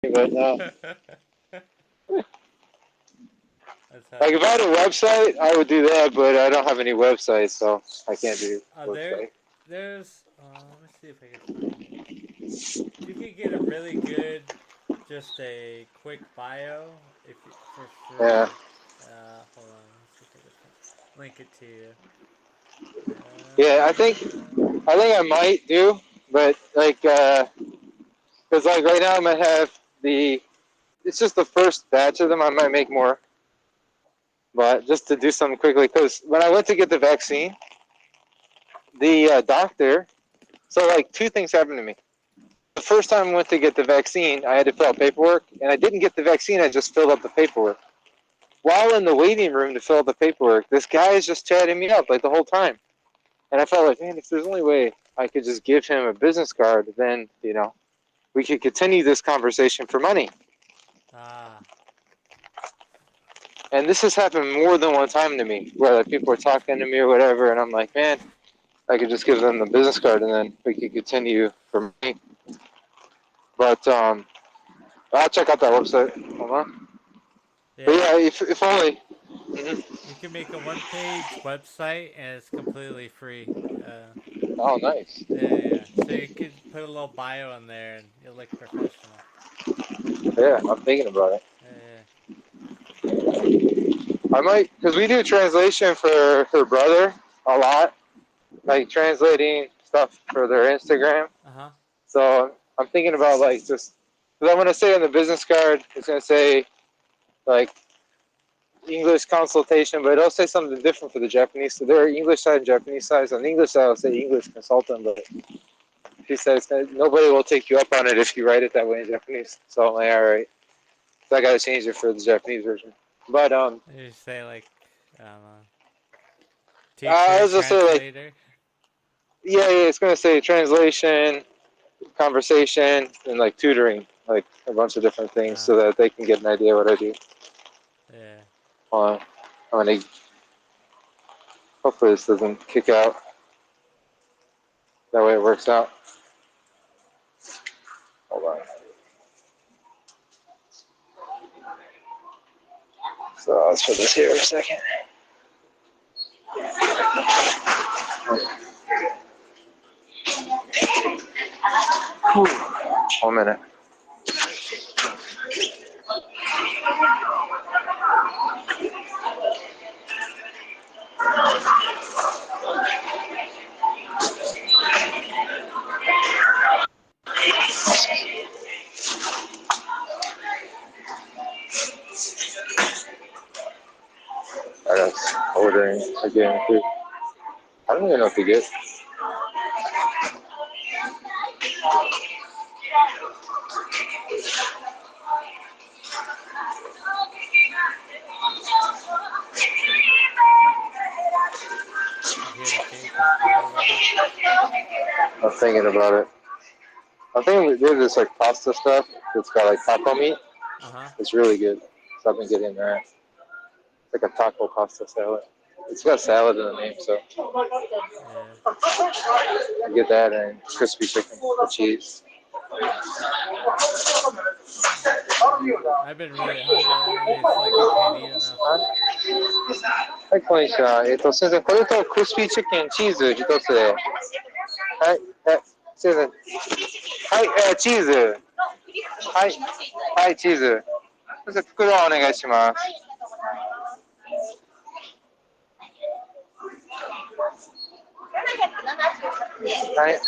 but That's like if I funny. had a website, I would do that, but I don't have any websites, so I can't do There, website. there's. Let me see if I can find. If you could get a really good, just a quick bio, if for Yeah, free. Hold on. Let me see if I can link it to you. yeah. I think I might do, but like, cause like right now I'm gonna have the. It's just the first batch of them. I might make more, but just to do something quickly, because when I went to get the vaccine, the doctor. So like two things happened to me. The first time I went to get the vaccine, I had to fill out paperwork, and I didn't get the vaccine. I just filled out the paperwork. While in the waiting room to fill out the paperwork, this guy is just chatting me up like the whole time. And I felt like, man, if there's only way I could just give him a business card, then, we could continue this conversation for money. Ah, And this has happened more than one time to me, where like people are talking to me or whatever, and I'm like, man, I could just give them the business card and then we could continue for money. But I'll check out that website. Hold on. But yeah. yeah, if only. Mhm. You can make a one-page website and it's completely free. Oh, nice. Yeah. So you could put a little bio in there and you'll look professional. Yeah, I'm thinking about it. Yeah. I might, because we do translation for her brother a lot, like translating stuff for their Instagram. Uh huh. So I'm thinking about like just, because I'm going to say on the business card, it's going to say like English consultation, but it'll say something different for the Japanese. So there are English side and Japanese sides. On the English side, I'll say English consultant, but she says that nobody will take you up on it if you write it that way in Japanese. So I'm like, all right. So I got to change it for the Japanese version. But You say like, I don't know, I teacher, was just say like, translator. yeah, it's going to say translation, conversation, and like tutoring, like a bunch of different things, Uh, so that they can get an idea what I do. yeah. On, on a, hopefully this doesn't kick out. That way it works out. Hold on. So let's put this here a second. Whew. 1 minute. I got ordering again too. I don't even know if you get. You hear the K-pop radio. I'm thinking about it. I'm thinking we did this like pasta stuff. It's got like taco meat. Uh huh. It's really good. So I've been getting that. It's like a taco pasta salad. It's got salad in the name, so Yeah. I get that and crispy chicken with cheese. I've been really hungry lately. It's like I can't eat enough. はい、こんにちは。すみません。これとクリスピーチキン、チーズ一つで。はい、すみません。はい、チーズ。はい、はい、チーズ。そして袋お願いします。はい。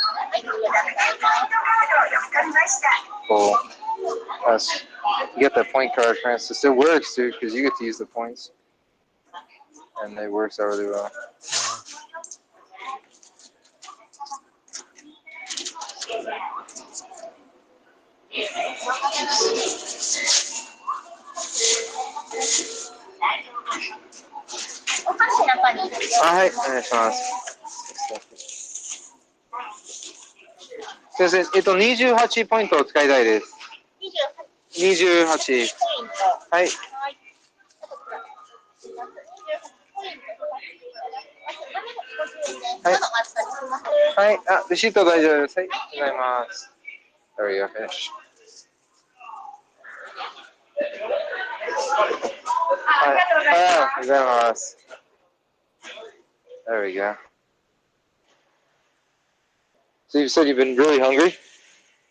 Cool. Let's get the point card, Francis. It works, dude, because you get to use the points, and it works out really well. Yeah. Hi, お願いします。先生、28ポイントを使いたいです。28。はい。はい。はい。あ、レシート大丈夫です。はい。ありがとうございます。There we go. Finish. Vamos. There we go. So you said you've been really hungry?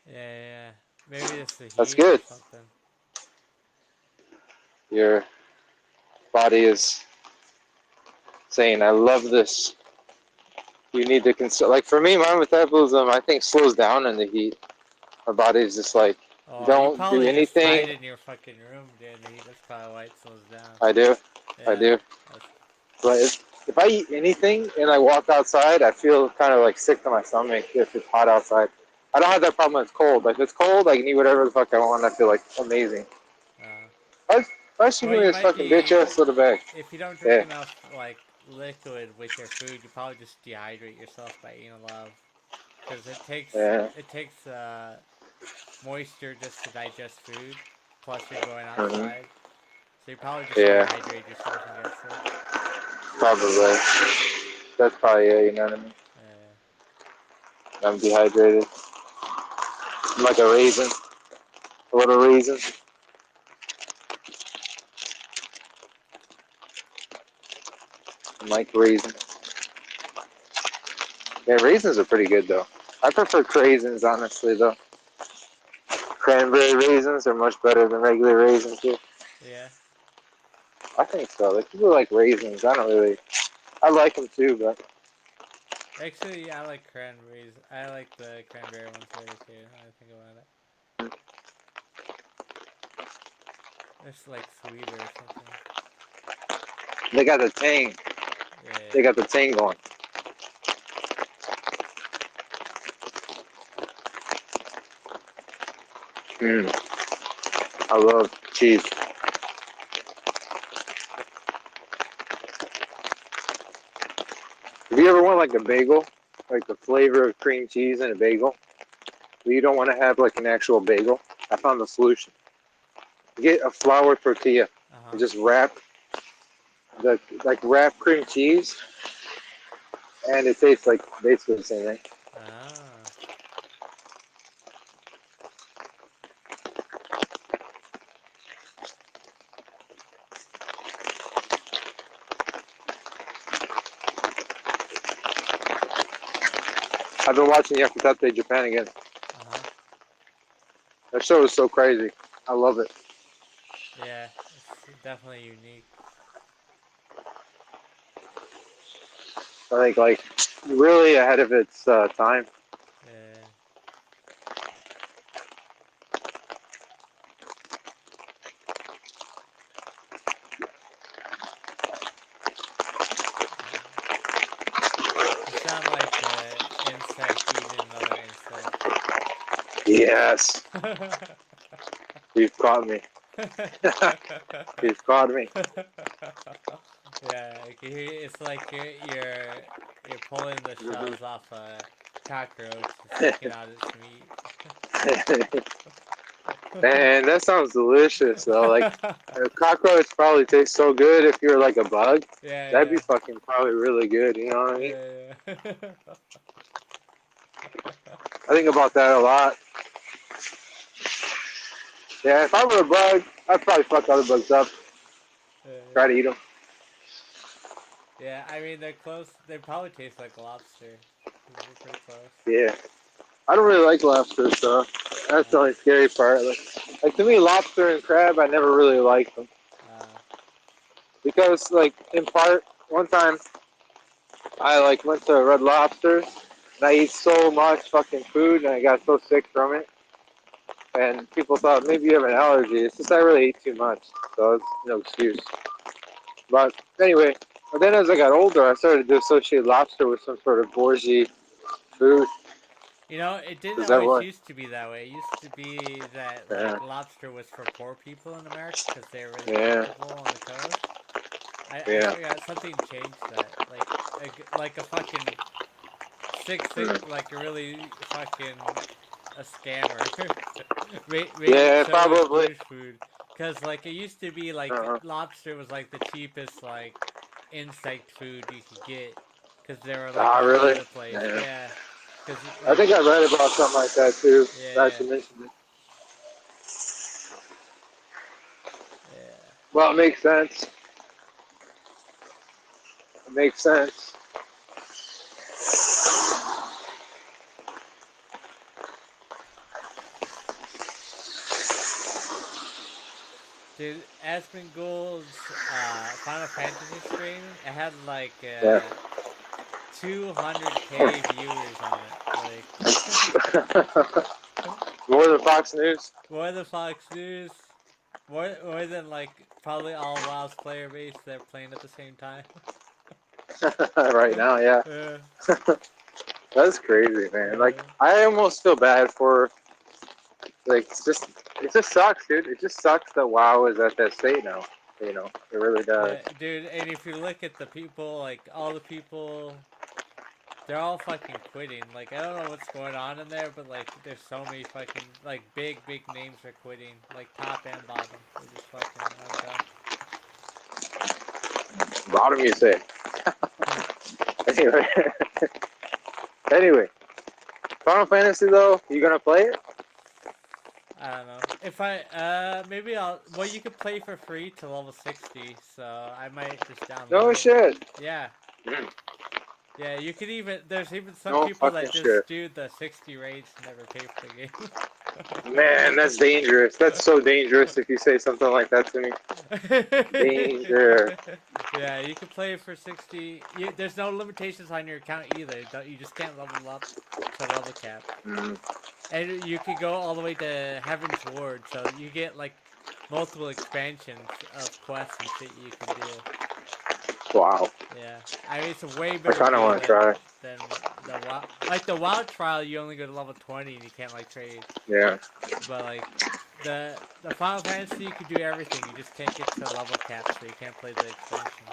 Yeah. Maybe it's the That's heat or good. something. Your body is saying, I love this. You need to consider. Like for me, my metabolism, I think, slows down in the heat. My body's just like, Oh, you don't do probably just hide anything. in your fucking room during the heat. That's probably why it slows down. I do. I Yeah. do. That's, But if I eat anything and I walk outside, I feel kind of like sick to my stomach if it's hot outside. I don't have that problem when it's cold. Like if it's cold, I can eat whatever the fuck I want. I feel like amazing. uh, I should give well, me you this might fucking bitch be ass little bag. if you don't drink Yeah. enough like liquid with your food, you probably just dehydrate yourself by eating a lot of because Yeah. it takes moisture just to digest food. Plus, you're going Mm-hmm. outside, so you probably just Yeah. dehydrate yourself and get sick. Probably. That's probably it. You know what I mean? Uh, I'm dehydrated. I'm like a raisin. A little raisin. I'm like raisins. Yeah, raisins are pretty good though. I prefer craisins, honestly, though. Cranberry raisins are much better than regular raisins, too. yeah. I think so. Like, people like raisins. I don't really. I like them too, but Actually, I like cranberries. I like the cranberry ones better too. When I think about it, it's like sweeter or something. they got the tang. They Yeah. got the tang going. Mm, I love cheese. Have you ever want like a bagel, like the flavor of cream cheese in a bagel, but you don't want to have like an actual bagel? I found the solution. Get a flour tortilla Uh and huh. just wrap cream cheese, and it tastes like basically the same thing. Ah. I've been watching Yakutate Japan again. Uh huh. That show is so crazy. I love it. Yeah. It's definitely unique. I think like really ahead of its time. Yeah. You sound like an insect eating another insect. Yes, you've caught me. You've caught me. Yeah, it's like you're pulling the Mhm. shells off a cockroach and sucking out its meat. Man, that sounds delicious though. Like a cockroach probably tastes so good if you're like a bug. That'd be Yeah, fucking probably really good. You know what I mean? yeah, yeah, I think about that a lot. Yeah, if I were a bug, I'd probably fuck other bugs up. yeah. Try to eat them. Yeah, I mean they're close. They probably taste like lobster. They're pretty close. Yeah. I don't really like lobster, so that's the Uh, only scary part. Like to me, lobster and crab, I never really liked them uh, because, like, in part, one time I like went to Red Lobster and I ate so much fucking food and I got so sick from it. And people thought maybe you have an allergy. It's just I really ate too much, so it's no excuse. But anyway, but then as I got older, I started to associate lobster with some sort of bougie food. it didn't Is that always what? used to be that way. It used to be that Yeah, like lobster was for poor people in America because they're really yeah, plentiful on the coast. I yeah. forgot something changed that. Like a fucking Mm. like a really fucking a scammer made it Yeah, so it was probably. bush food. Cause like it used to be like Uh-huh. lobster was like the cheapest like insect food you could get. Cause they were like Ah, all over really? the place. Yeah. Yeah. Cause I like think I read about something like that too. I yeah should mention it. yeah Well, it makes sense. It makes sense. Dude, Asmongold's Final Fantasy stream, it had like Yeah. 200K viewers on it. Like, More than Fox News. more than Fox News, more than like probably all WoW's player base they're playing at the same time. Right now, yeah. Yeah. That's crazy, man. Like, Yeah. I almost feel bad for, like, it just sucks, dude. It just sucks that WoW is at that state now. You know, it really does. Yeah, dude, and if you look at the people, like all the people, they're all fucking quitting. Like I don't know what's going on in there, but like there's so many fucking like big names are quitting, like top and bottom. They're just fucking I'm Bottom, you say. done. Anyway, anyway, Final Fantasy though, you gonna play it? I don't know. If I maybe I'll well you could play for free to level 60, so I might just No download it. shit. Yeah. Yeah, you could even there's even some No people fucking that just shit. do the 60 raids and never pay for the game. Man, that's dangerous. That's so dangerous if you say something like that to me. Danger. Yeah, you can play for 60. There's no limitations on your account either. You just can't level up to level cap. Mm, And you could go all the way to Heaven's Ward, so you get like multiple expansions of quests and shit you can do. wow. Yeah, I mean it's a way I better kind of deal want to try. than the WoW. Like the WoW trial, you only go to level 20 and you can't like trade. Yeah. But like the Final Fantasy, you can do everything. You just can't get to level cap, so you can't play the expansion.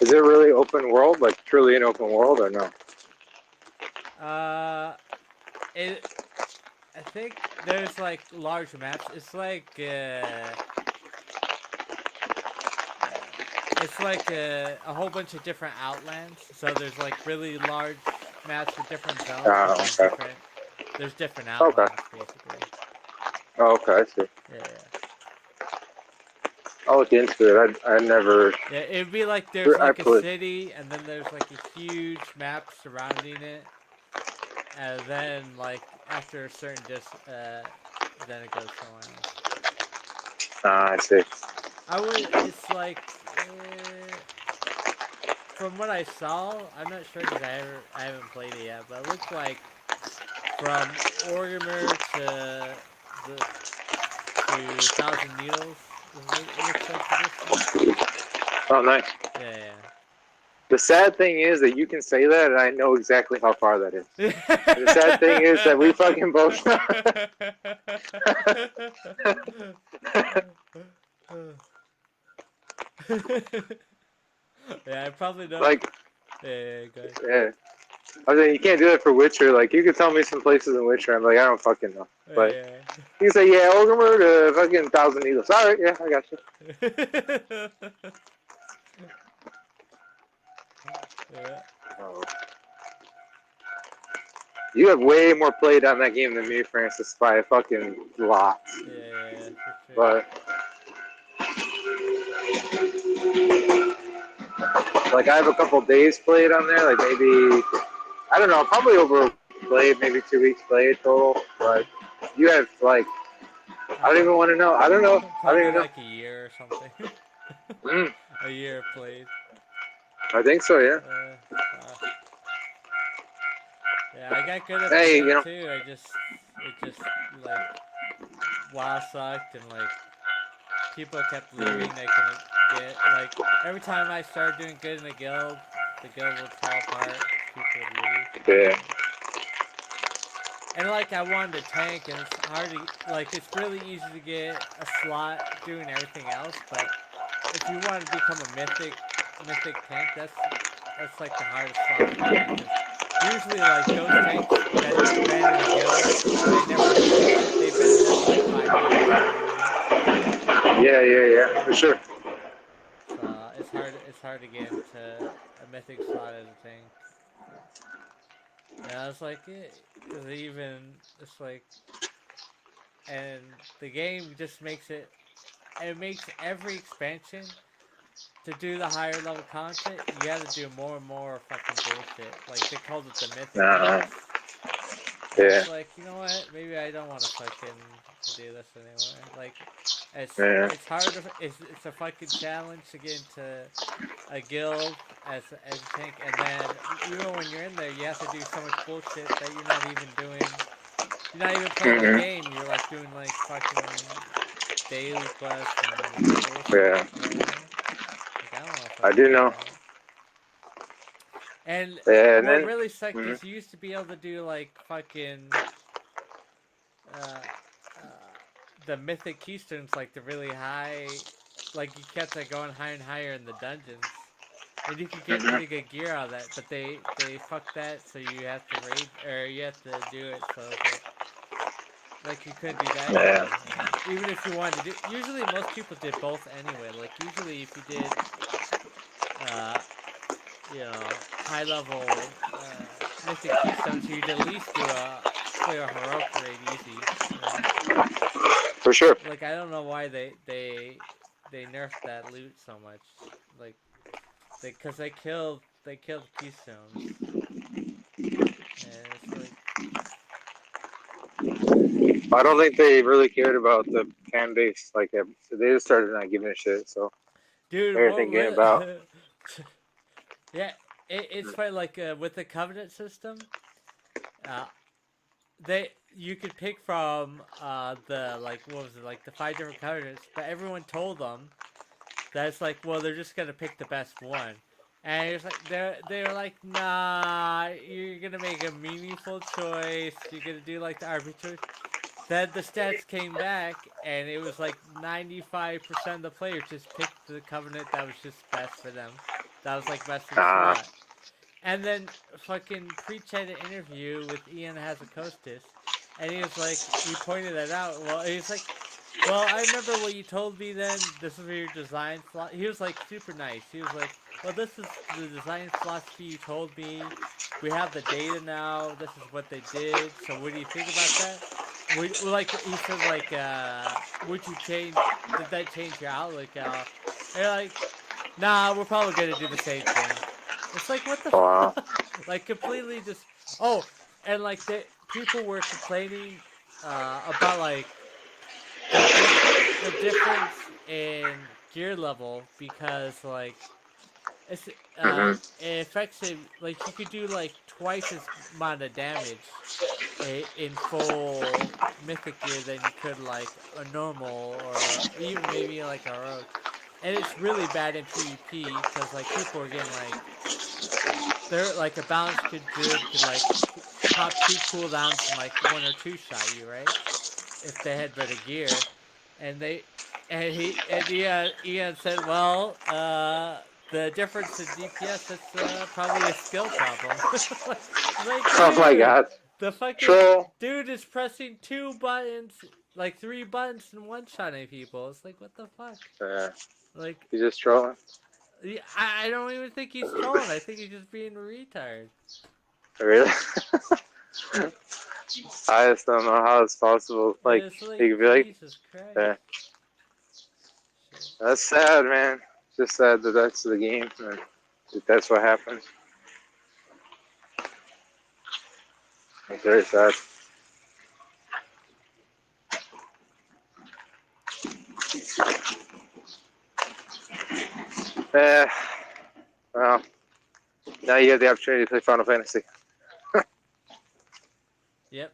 Is it really open world? Like truly an open world or no? Uh, it. I think there's like large maps. It's like a whole bunch of different outlands. So there's like really large maps with different zones, but Oh, okay. there's different Okay. outlands basically. Oh, okay, I see. Yeah. I'll look into it. I never. Yeah, it'd be like there's I like a put. city, and then there's like a huge map surrounding it, and then like after a certain then it goes somewhere else. Ah, I see. It's like, from what I saw, I'm not sure because I haven't played it yet, but it looked like from Orgrimmar to Thousand Needles. It looks like the distance. Oh, nice. Yeah, The sad thing is that you can say that, and I know exactly how far that is. yeah. And the sad thing is that we fucking both. Yeah, I probably know. Like, Yeah, go ahead. yeah. I mean, you can't do that for Witcher. Like, you could tell me some places in Witcher. I'm like, I don't fucking know. But Yeah. you can say, yeah, Orgrimmar to fucking Thousand Needles. All right, yeah, I got you. Yeah. Oh. You have way more played on that game than me, Francis, by a fucking lot. Yeah, for sure. But like, I have a couple days played on there. Like maybe I don't know, probably over played, maybe 2 weeks played total. But you have like I don't even want to know. I don't know. I don't Probably even know. like a year or something. Mm, A year played. I think so. Yeah. Wow. Yeah, I got good at the Hey, game too. It just like WoW sucked and like people kept leaving. They couldn't get like every time I started doing good in a guild, the guild would fall apart. People would leave. yeah. And like I wanted to tank, and it's hard to like. It's really easy to get a slot doing everything else, but if you want to become a mythic tank, that's like the hardest slot to get because usually like those tanks that ran in a guild, they never leave. They've been in there for like 5 years. You know what I mean? Yeah, for sure. So it's hard. It's hard to get into a mythic slot as a tank. Yeah, it's like because even it's like, and the game just makes it. It makes every expansion to do the higher level content, you got to do more and more fucking bullshit. Like they called it the mythic Uh-huh. games. And Yeah. it's like, you know what? Maybe I don't want to fucking do this anymore. Like, Yeah. it's hard to it's a fucking challenge to get into a guild as a tank, and then even when you're in there, you have to do so much bullshit that you're not even doing. You're not even playing the Mhm. game. You're like doing like fucking daily quests and bullshit. Yeah. You know what I mean? Like I don't want to I fucking do do know. that. And Yeah, and what then. really sucked Mhm. is you used to be able to do like fucking uh, uh, the mythic keystones, like the really high, like you kept like going higher and higher in the dungeons, and you could get Mhm. pretty good gear out of that. But they fucked that, so you have to raid or you have to do it. So it's like you couldn't do that Yeah. anymore. Even if you wanted to do, usually most people did both anyway. Like usually if you did, uh, high level mythic keystones, you'd at least do a clear heroic raid easy. You know? For sure. Like I don't know why they nerfed that loot so much. Like because they killed keystones, and it's like I don't think they really cared about the fan base. Like, they just started not giving a shit. So dude, they're what thinking really? about. Yeah, it's funny. Like with the covenant system, uh, they you could pick from the like what was it like the 5 different covenants, but everyone told them that's like, well, they're just gonna pick the best one, and it's like they're like, nah, you're gonna make a meaningful choice. You're gonna do like the arbitrary. Then the stats came back, and it was like 95% of the players just picked the covenant that was just best for them. That was like best in Uh, slot. And then fucking Preach had an interview with Ian Hazakostas, and he was like, he pointed that out. Well, he's like, well, I remember what you told me then. This is your design flaw. He was like super nice. He was like, well, this is the design philosophy you told me. We have the data now. This is what they did. So what do you think about that? Would like he said like would you change? Did that change your outlook? And you're like, nah, we're probably gonna do the same thing. It's like what the wow. fuck? Like completely just oh, and like the people were complaining about like the difference in gear level because like it's Hmm. it affects it like you could do like twice as amount of damage in full mythic gear than you could like a normal or even maybe like a heroic. And it's really bad in PvP because like people are getting like they're like a balanced good could like pop 2 cooldowns and like 1 or 2 shot you right if they had better gear, and they and Ian said, well, the difference in DPS it's probably a skill problem. Like, Oh my dude, god. the fucking Troll. dude is pressing 2 buttons, like 3 buttons and one shotting people. It's like what the fuck? Yeah. Like, He's just trolling. I don't even think he's trolling. I think he's just being a retard. Really? I just don't know how it's possible. Like, It's like you could be like, Jesus Christ. yeah, Shit. that's sad, man. Just sad that that's the game. And that's what happens. It's very sad. Yeah. Well, now you have the opportunity to play Final Fantasy. Yep.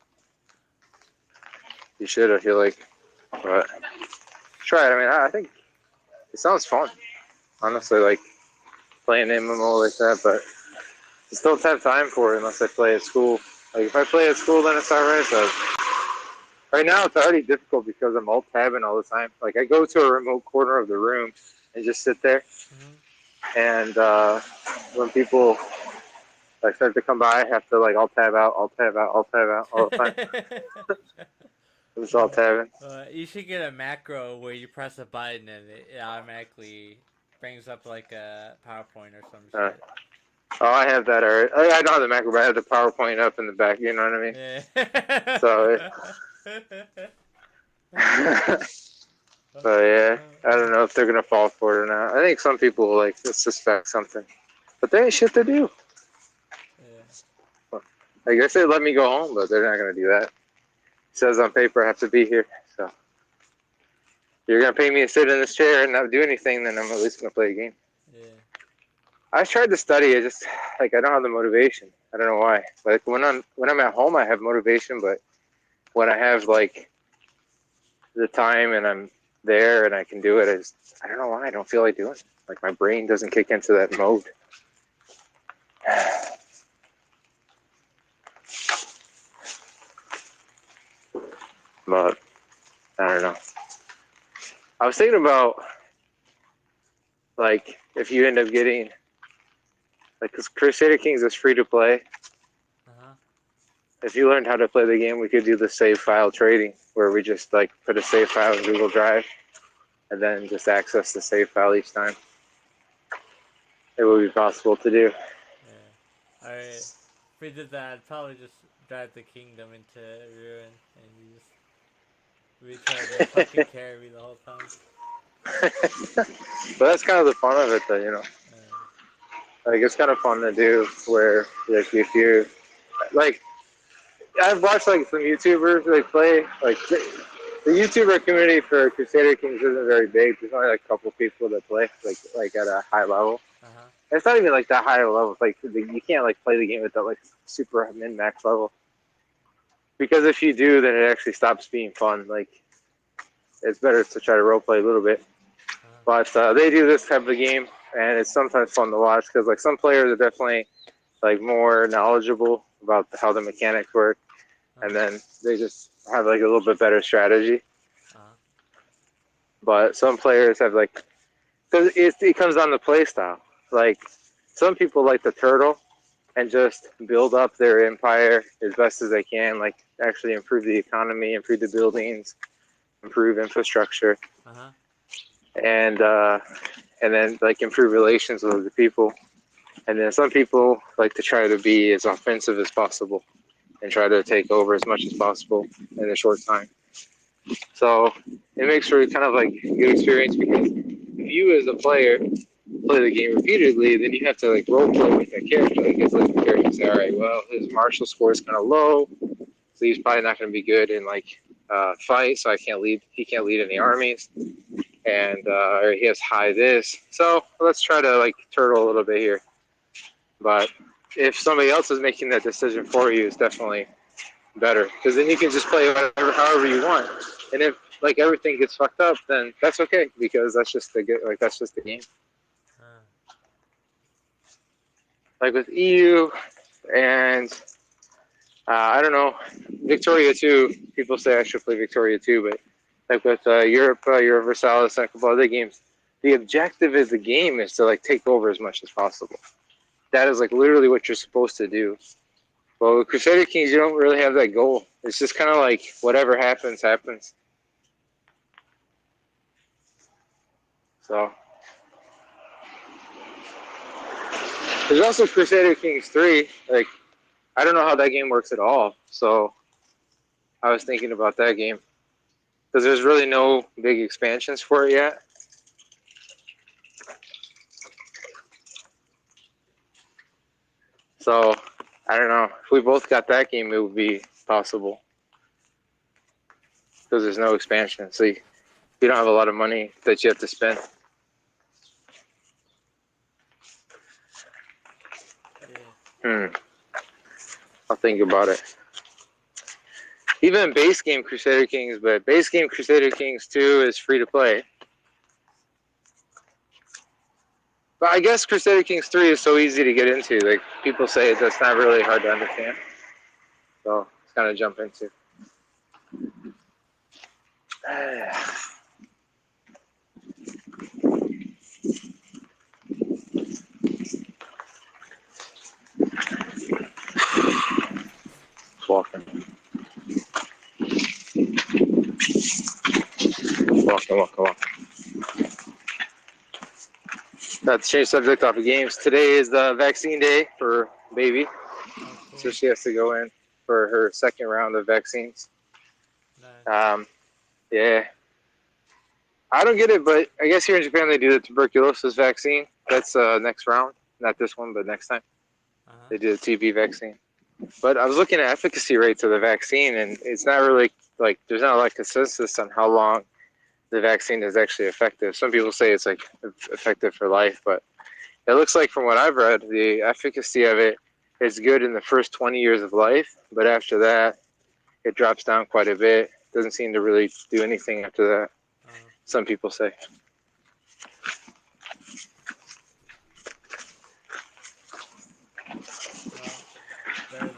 You should, I feel like. But try it. I mean, I think it sounds fun. Honestly, like playing MMO like that, but I just don't have time for it unless I play at school. Like if I play at school, then it's alright. But right now, it's already difficult because I'm alt tabbing all the time. Like I go to a remote corner of the room and just sit there, Mm-hmm. and when people like start to come by, I have to like alt tab out, alt tab out, alt tab out all the time. I'm just alt tabbing. You should get a macro where you press a button and it automatically brings up like a PowerPoint or some Uh, shit. oh, I have that already. I don't have the macro, but I have the PowerPoint up in the back. You know what I mean? Yeah. So. But yeah, I don't know if they're gonna fall for it or not. I think some people will, like, suspect something, but there ain't shit to do. Yeah. I guess they let me go home, but they're not gonna do that. It says on paper I have to be here, so you're gonna pay me to sit in this chair and not do anything, then I'm at least gonna play a game. Yeah. I tried to study. I just I don't have the motivation. I don't know why. Like when I'm at home, I have motivation, but when I have like the time and I'm there and I can do it, I don't know why I don't feel like doing it. Like my brain doesn't kick into that mode. But I don't know. I was thinking about like if you end up getting like because Crusader Kings is free to play. If you learned how to play the game, we could do the save file trading where we just like put a save file in Google Drive and then just access the save file each time. It would be possible to do. Yeah. Alright. If we did that, I'd probably just drive the kingdom into ruin and you just retry to fucking carry me the whole time. But that's kind of the fun of it, though, you know. Like it's kind of fun to do where like if you like I've watched like some YouTubers like play like the YouTuber community for Crusader Kings isn't very big. There's only like a couple people that play like at a high level. It's not even like that high of a level. It's like you can't like play the game at that like super min max level because if you do, then it actually stops being fun. Like it's better to try to role play a little bit. But they do this type of game, and it's sometimes fun to watch because like some players are definitely like more knowledgeable about how the mechanics work, and then they just have like a little bit better strategy. But some players have like because it comes down to play style. Like some people like the turtle and just build up their empire as best as they can, like actually improve the economy, improve the buildings, improve infrastructure, and then like improve relations with other people. And then some people like to try to be as offensive as possible and try to take over as much as possible in a short time. So it makes for kind of like a good experience because if you as a player play the game repeatedly, then you have to like role play with that character. Like it's like the character say, all right, well his martial score is kind of low, so he's probably not going to be good in like fight. So I can't lead. He can't lead any armies, and or he has high this. So let's try to like turtle a little bit here. But if somebody else is making that decision for you, it's definitely better because then you can just play whatever, however you want. And if like everything gets fucked up, then that's okay because that's just that's just the game. Like with EU and I don't know, Victoria 2, people say I should play Victoria 2, but like with Europe Universalis and a couple other games, the objective of the game is to like take over as much as possible. That is like literally what you're supposed to do. Well, with Crusader Kings, you don't really have that goal. It's just kind of like whatever happens, happens. So there's also Crusader Kings 3. Like I don't know how that game works at all. So I was thinking about that game because there's really no big expansions for it yet. So I don't know. If we both got that game, it would be possible because there's no expansion. So you don't have a lot of money that you have to spend. I'll think about it. Even base game Crusader Kings, but base game Crusader Kings 2 is free to play. But I guess Crusader Kings 3 is so easy to get into. Like people say that's not really hard to understand. So it's kind of jump into. Walking. Not to change subject off of games. Today is the vaccine day for baby. Cool. So she has to go in for her second round of vaccines. Nice. Yeah. I don't get it, but I guess here in Japan they do the tuberculosis vaccine. That's next round, not this one, but next time Uh-huh. they do the TB vaccine. But I was looking at efficacy rates of the vaccine, and it's not really like there's not a lot of consensus on how long the vaccine is actually effective. Some people say it's like effective for life, but it looks like from what I've read, the efficacy of it is good in the first 20 years of life, but after that, it drops down quite a bit. Doesn't seem to really do anything after that. Uh-huh. Some people say. Well, better than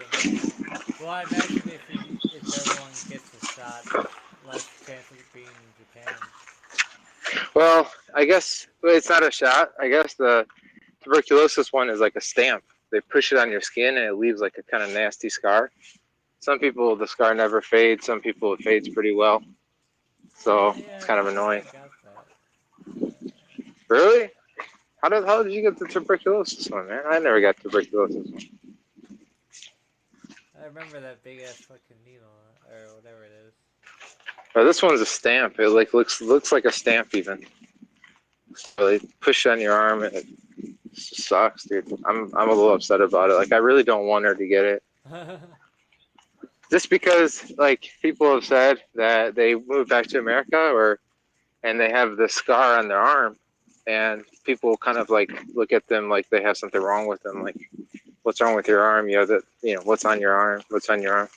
nothing. Well, I imagine if everyone gets a shot, there's less chance of it being in Japan. Well, I guess it's not a shot. I guess the tuberculosis one is like a stamp. They push it on your skin and it leaves like a kind of nasty scar. Some people, the scar never fades. Some people, it fades pretty well. So it's Yeah, kind of I think I annoying. got that. Really? How did you get the tuberculosis one, man? I never got tuberculosis one. I remember that big ass fucking needle or whatever it is. Oh, this one's a stamp. It like looks like a stamp even. So they push it on your arm and it sucks, dude. I'm a little upset about it. Like I really don't want her to get it. Just because like people have said that they moved back to America or and they have this scar on their arm and people kind of like look at them like they have something wrong with them, like what's wrong with your arm? What's on your arm? What's on your arm?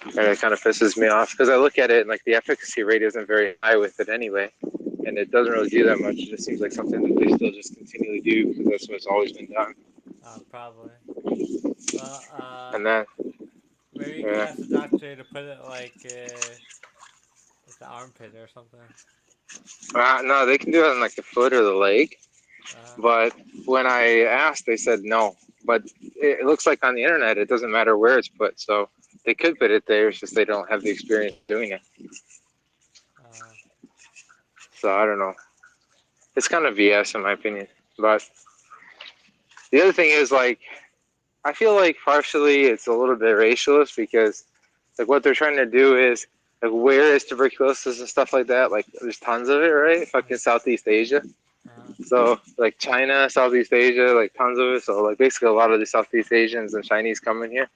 And it kind of pisses me off because I look at it and like the efficacy rate isn't very high with it anyway, and it doesn't really do that much. It just seems like something that they still just continually do because that's what's always been done. Probably. Well, And then, maybe you could yeah, ask the doctor to put it like at the armpit or something. no, they can do it on like the foot or the leg. Uh, But when I asked, they said no. But it looks like on the internet, it doesn't matter where it's put. So they could put it there. It's just they don't have the experience doing it. uh, So I don't know. It's kind of BS in my opinion. But the other thing is like, I feel like partially it's a little bit racialist because like what they're trying to do is like where is tuberculosis and stuff like that? Like there's tons of it, right? Fucking Southeast Asia. So like China, Southeast Asia, like tons of it. So like basically a lot of the Southeast Asians and Chinese come in here.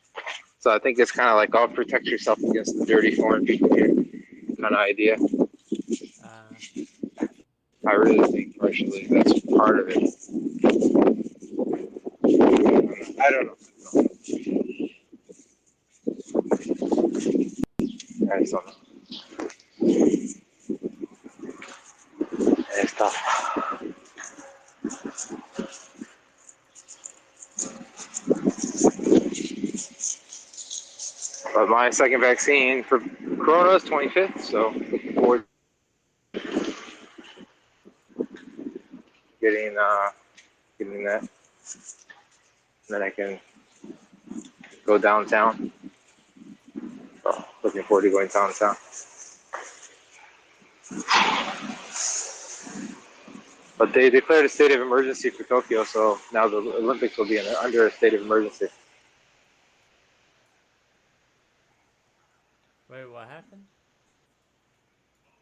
So I think it's kind of like I'll protect yourself against the dirty foreign people here kind of idea. I really think partially that's part of it. I don't know. I just don't know. It's tough. But my second vaccine for Corona is 25th, so looking forward to getting that. And then I can go downtown. So looking forward to going downtown. But they declared a state of emergency for Tokyo, so now the Olympics will be under a state of emergency. wait, what happened?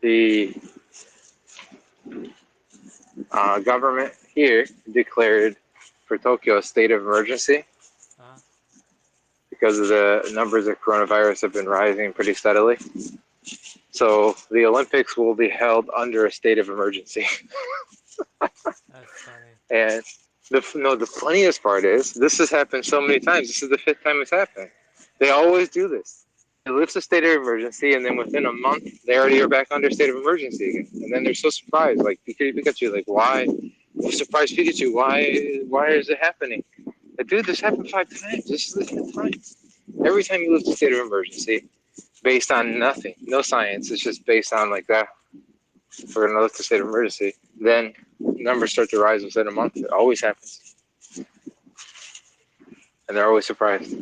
The government here declared for Tokyo a state of emergency because of the numbers of coronavirus have been rising pretty steadily. So the Olympics will be held under a state of emergency. That's funny. And the funniest part is this has happened so many times. This is the 5th time it's happened. They always do this. It lifts a state of emergency, and then within a month, they already are back under state of emergency again. And then they're so surprised, like Pikachu, like why? Surprise Pikachu, why is it happening? Like, dude, this happened 5 times. This is the 5th time. Every time you lift a state of emergency, based on nothing, no science, it's just based on like that. We're gonna lift a state of emergency. Then numbers start to rise within a month. It always happens, and they're always surprised.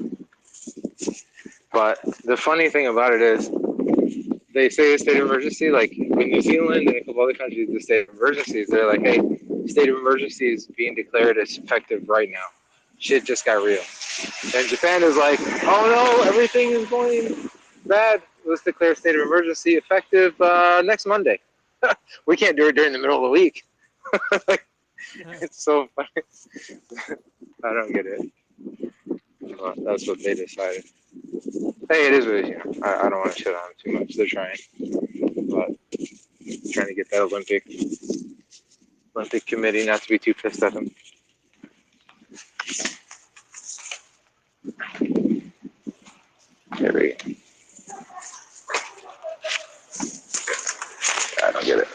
But the funny thing about it is, they say a state of emergency. Like in New Zealand and a couple other countries, the state of emergencies, they're like, "Hey, state of emergency is being declared as effective right now. Shit just got real." And Japan is like, "Oh no, everything is going bad. Let's declare state of emergency effective next Monday." We can't do it during the middle of the week. It's so funny. I don't get it. But that's what they decided. Hey, it is what it is. I don't want to shit on them too much. They're trying, but trying to get that Olympic committee not to be too pissed at them. There we go. I don't get it.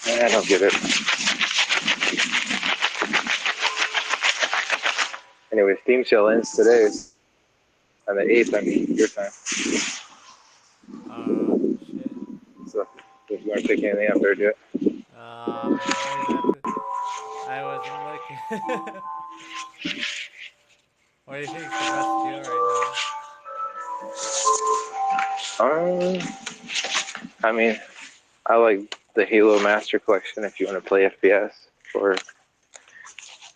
I don't get it. Anyway, Steam sale ends today. On the 8th, I mean, your time. Shit. So, if you want to pick anything up there, do it. Man, I wasn't looking. What do you think's the best deal right I mean, I like the Halo Master Collection if you want to play FPS.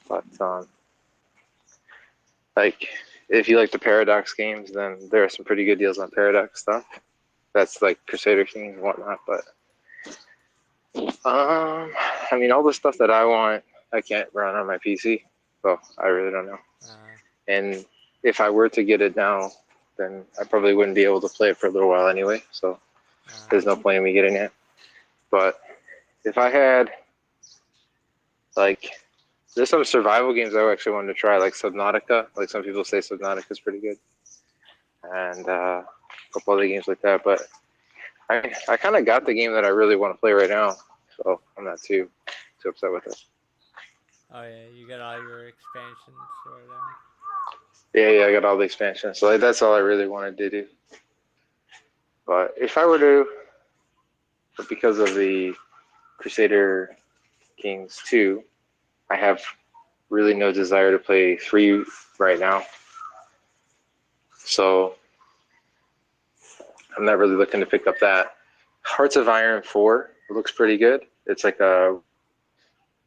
But like, if you like the Paradox games, then there are some pretty good deals on Paradox stuff. That's like Crusader Kings and whatnot. But I mean, all the stuff that I want, I can't run on my PC, so I really don't know. And if I were to get it now, then I probably wouldn't be able to play it for a little while anyway. So there's no point in me getting it. But if I had, like, there's some survival games I actually wanted to try, like Subnautica. Like, some people say Subnautica is pretty good, and a couple other games like that. But I kind of got the game that I really want to play right now, so I'm not too upset with it. Oh yeah, you got all your expansions or whatever. Yeah, I got all the expansions, so like, that's all I really wanted to do. But if I were to, but because of the Crusader Kings 2, I have really no desire to play 3 right now. So I'm not really looking to pick up that. Hearts of Iron 4 looks pretty good. It's like a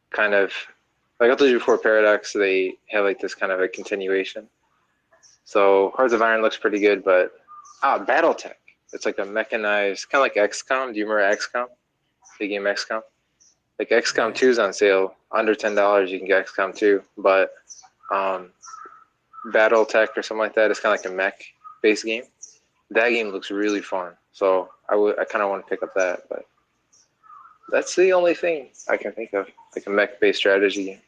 kind of, like I told you before, Paradox, they have like this kind of a continuation. So Hearts of Iron looks pretty good, but BattleTech. It's like a mechanized, kind of like XCOM. Do you remember XCOM? The game XCOM? Like XCOM 2 is on sale, under $10. You can get XCOM 2, but BattleTech or something like that is kind of like a mech-based game. That game looks really fun, so I kind of want to pick up that, but that's the only thing I can think of, like a mech-based strategy game.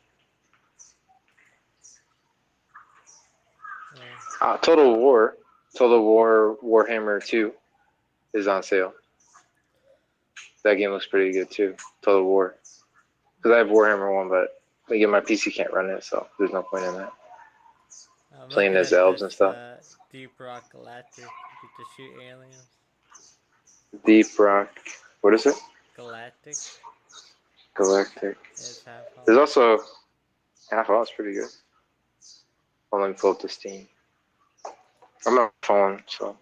Total War Warhammer 2 is on sale. That game looks pretty good too, Total War. Because I have Warhammer 1, but again, my PC can't run it, so there's no point in that. Playing as elves and stuff. Deep Rock Galactic. You get to shoot aliens. Deep Rock. What is it? Galactic. It's There's also Half Off's pretty good. I'll let me pull up the Steam. I'm on my phone, so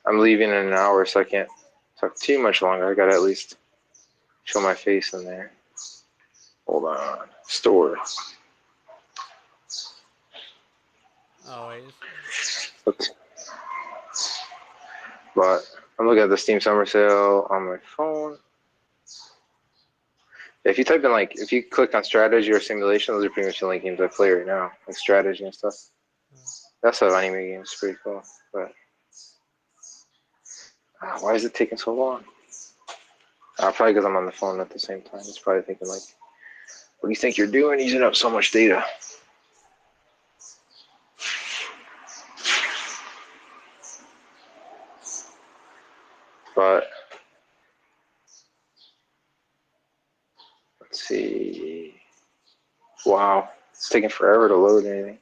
I'm leaving in an hour, so I can't talk too much longer. I gotta at least show my face in there. Hold on. Store. Always. Oops. But I'm looking at the Steam Summer Sale on my phone. If you type in, like, if you click on strategy or simulation, those are pretty much the only games I play right now, like strategy and stuff. That's how anime games is pretty cool. But why is it taking so long? Probably because I'm on the phone at the same time. It's probably thinking, like, what do you think you're doing using up so much data? But let's see. Wow, it's taking forever to load anything.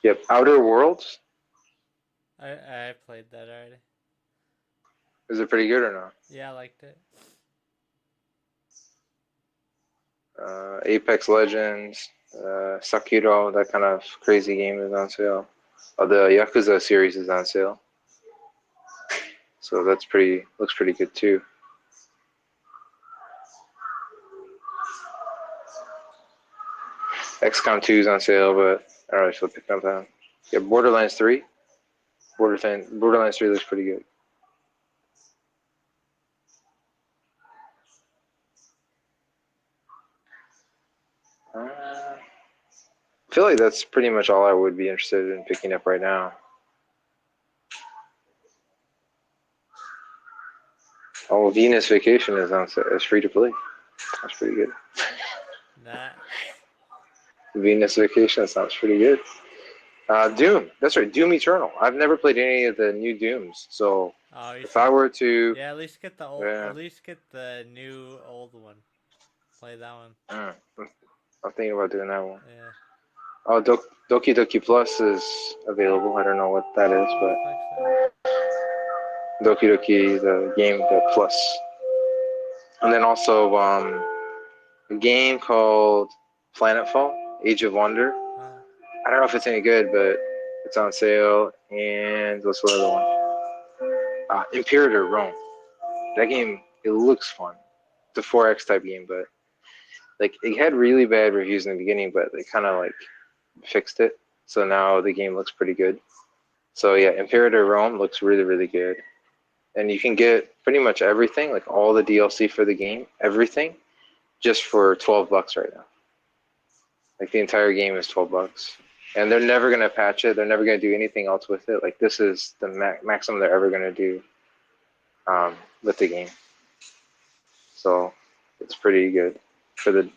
Yep, Outer Worlds. I played that already. Is it pretty good or not? Yeah, I liked it. Apex Legends, Sakiro, that kind of crazy game is on sale. The Yakuza series is on sale. So looks pretty good too. XCOM 2 is on sale, but I don't really feel picking up that. Yeah, Borderlands 3. Borderlands 3 looks pretty good. I feel like that's pretty much all I would be interested in picking up right now. Oh, Venus Vacation is free to play. That's pretty good. Nice. Venus Vacation sounds pretty good. Doom. That's right. Doom Eternal. I've never played any of the new Dooms, so Oh, you if should. I were to, Yeah, at least get the old. yeah, At least get the new old one. Play that one. I'm thinking about doing that one. Yeah. Oh, Doki Doki Plus is available. I don't know what that is, What the but fuck's that? Doki Doki, the game, the Plus. And then also a game called Planetfall, Age of Wonder. I don't know if it's any good, but it's on sale. And what's the other one? Imperator Rome. That game, it looks fun. It's a 4X type game, but like it had really bad reviews in the beginning, but they kind of like fixed it. So now the game looks pretty good. So yeah, Imperator Rome looks really, really good. And you can get pretty much everything, like all the DLC for the game, everything, just for $12 right now. Like the entire game is $12. And they're never gonna patch it. They're never gonna do anything else with it. Like this is the maximum they're ever gonna do with the game. So it's pretty good for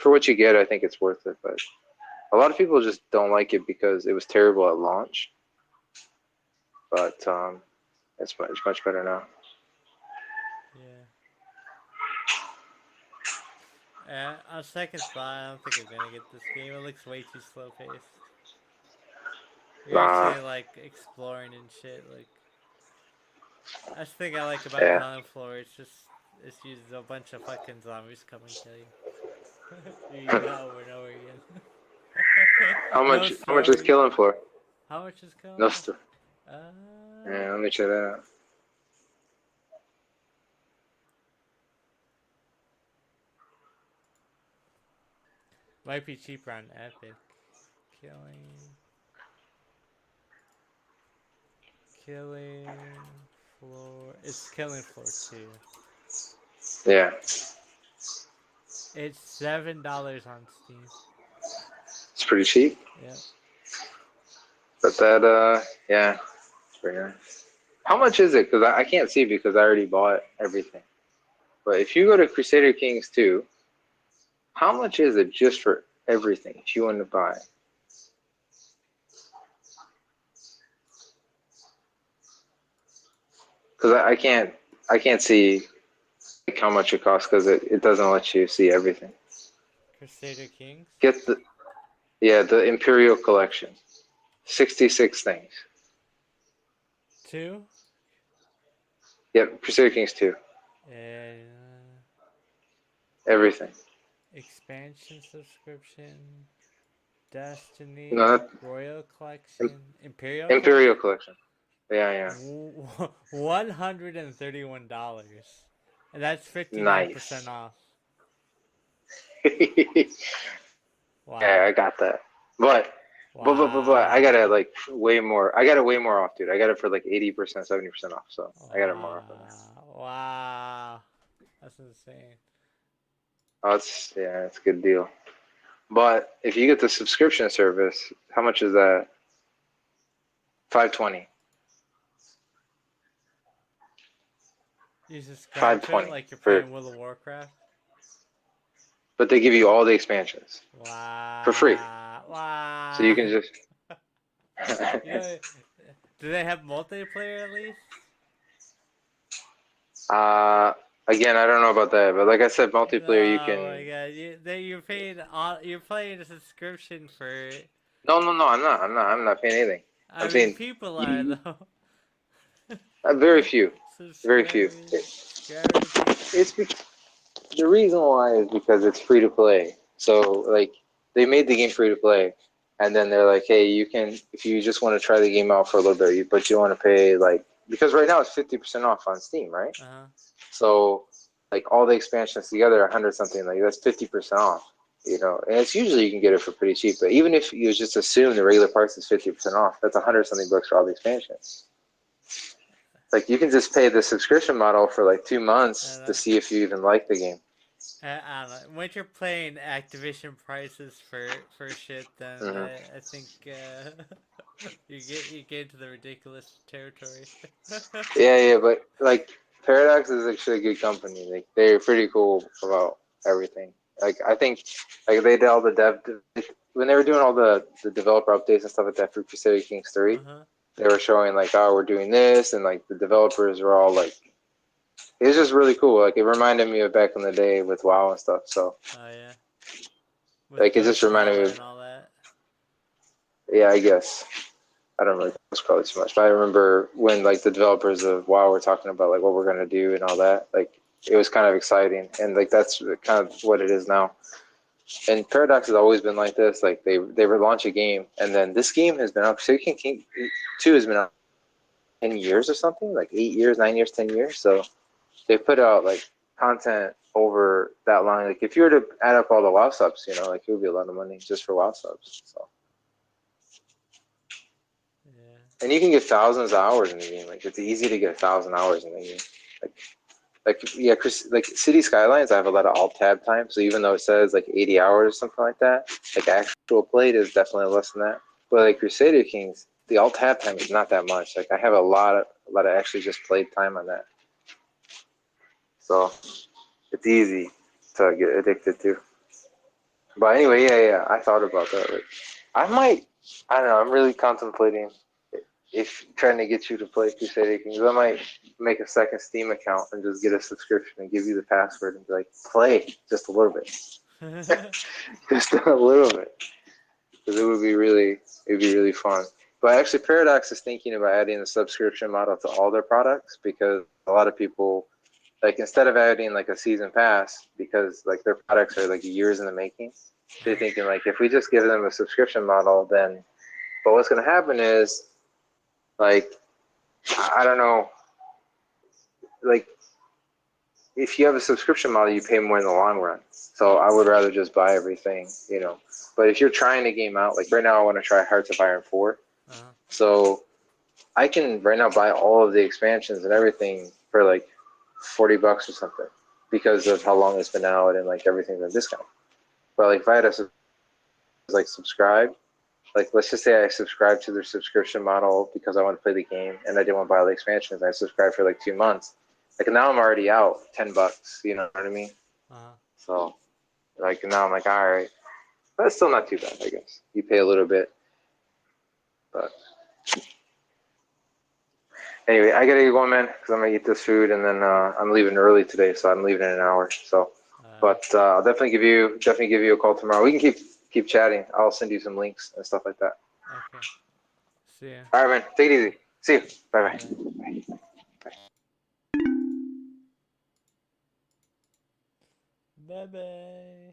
what you get. I think it's worth it. But a lot of people just don't like it because it was terrible at launch. But it's much better now. Yeah. On second thought, I don't think I'm gonna get this game. It looks way too slow paced. You're actually like exploring and shit. Like that's the thing I like about Common Floor. It's uses a bunch of fucking zombies come and kill you. You use that over and over again. How much is Killing Floor? How much is Killing? No story. Yeah, let me check that out. Might be cheaper on Epic. Killing Floor. It's Killing Floor 2. Yeah. It's $7 on Steam. It's pretty cheap. Yeah. But that, yeah, it's pretty nice. How much is it? Because I can't see because I already bought everything. But if you go to Crusader Kings 2, how much is it just for everything if you want to buy? Because I can't see like how much it costs because it doesn't let you see everything. Crusader Kings? Get the Imperial Collection. 66 things. 2? Yep, Crusader Kings 2. Everything. Expansion subscription. Destiny. No, Royal Collection. Imperial Collection. Yeah. $131. And that's 59% nice. off. Wow. Yeah, I got that. But I got it like way more. I got it way more off, dude. I got it for like 80%, 70% off. So I got it more off than that. Wow. That's insane. Oh, it's a good deal. But if you get the subscription service, how much is that? $520. You subscribe to it like you're playing World of Warcraft? But they give you all the expansions. Wow. For free. Wow. So you can just... Do they have multiplayer at least? Again, I don't know about that, but like I said, multiplayer you can... Oh my god, you're paying a subscription for... No, I'm not paying anything. I'm saying people are though. Very few. Very few. The reason why is because it's free to play. So like they made the game free to play, and then they're like, hey, you can, if you just want to try the game out for a little bit, but you want to pay like, because right now it's 50% off on Steam, right? So like all the expansions together, 100 something, like that's 50% off. You know, and it's usually you can get it for pretty cheap. But even if you just assume the regular price is 50% off, that's 100 something bucks for all the expansions. Like you can just pay the subscription model for like 2 months to see if you even like the game. I don't know. Once you're playing Activision prices for shit, then Mm-hmm. I think you get into the ridiculous territory. Yeah, but like Paradox is actually a good company. Like they're pretty cool about everything. Like I think like they did all the when they were doing all the developer updates and stuff like that for Crusader Kings 3. Uh-huh. They were showing like, oh, we're doing this, and like the developers were all like, it was just really cool. Like it reminded me of back in the day with WoW and stuff. So Oh yeah. With like it just reminded me Ghostcrawler of, and all that. yeah, I guess. I don't really scroll too much, but I remember when like the developers of WoW were talking about like what we're gonna do and all that. Like it was kind of exciting, and like that's kind of what it is now. And Paradox has always been like this. Like they launch a game, and then this game has been out. Shaking King 2 has been out 10 years or something, like 8 years, 9 years, 10 years. So they put out like content over that long. Like if you were to add up all the WoW subs, you know, like it would be a lot of money just for WoW subs. So. Yeah. And you can get thousands of hours in the game. Like it's easy to get 1,000 hours in the game. Like yeah, Chris, like City Skylines, I have a lot of alt tab time. So even though it says like 80 hours or something like that, like actual played is definitely less than that. But like Crusader Kings, the alt tab time is not that much. Like I have a lot of actually just played time on that. So it's easy to get addicted to. But anyway, yeah, I thought about that. Like, I might, I don't know. I'm really contemplating if trying to get you to play Crusader Kings. I might make a second Steam account and just get a subscription and give you the password and be like, play just a little bit, just a little bit, because it'd be really fun. But actually, Paradox is thinking about adding a subscription model to all their products because a lot of people like instead of adding like a season pass because like their products are like years in the making. They're thinking like if we just give them a subscription model, then but what's going to happen is like I don't know, like if you have a subscription model, you pay more in the long run. So I would rather just buy everything, you know. But if you're trying a game out, like right now, I want to try Hearts of Iron 4. Uh-huh. So I can right now buy all of the expansions and everything for like $40 or something because of how long it's been out and like everything's on discount. But like if I had to like subscribe, like let's just say I subscribe to their subscription model because I want to play the game and I didn't want to buy all the expansions. I subscribed for like 2 months. Like now I'm already out $10. You know what I mean? Uh-huh. So like now I'm like, all right, but it's still not too bad, I guess. You pay a little bit, but anyway, I gotta get going, man, because I'm gonna eat this food and then I'm leaving early today, so I'm leaving in an hour. So, but I'll definitely give you a call tomorrow. We can keep chatting. I'll send you some links and stuff like that. Okay. See ya. All right, man. Take it easy. See you. Bye Bye. bye. Bye bye.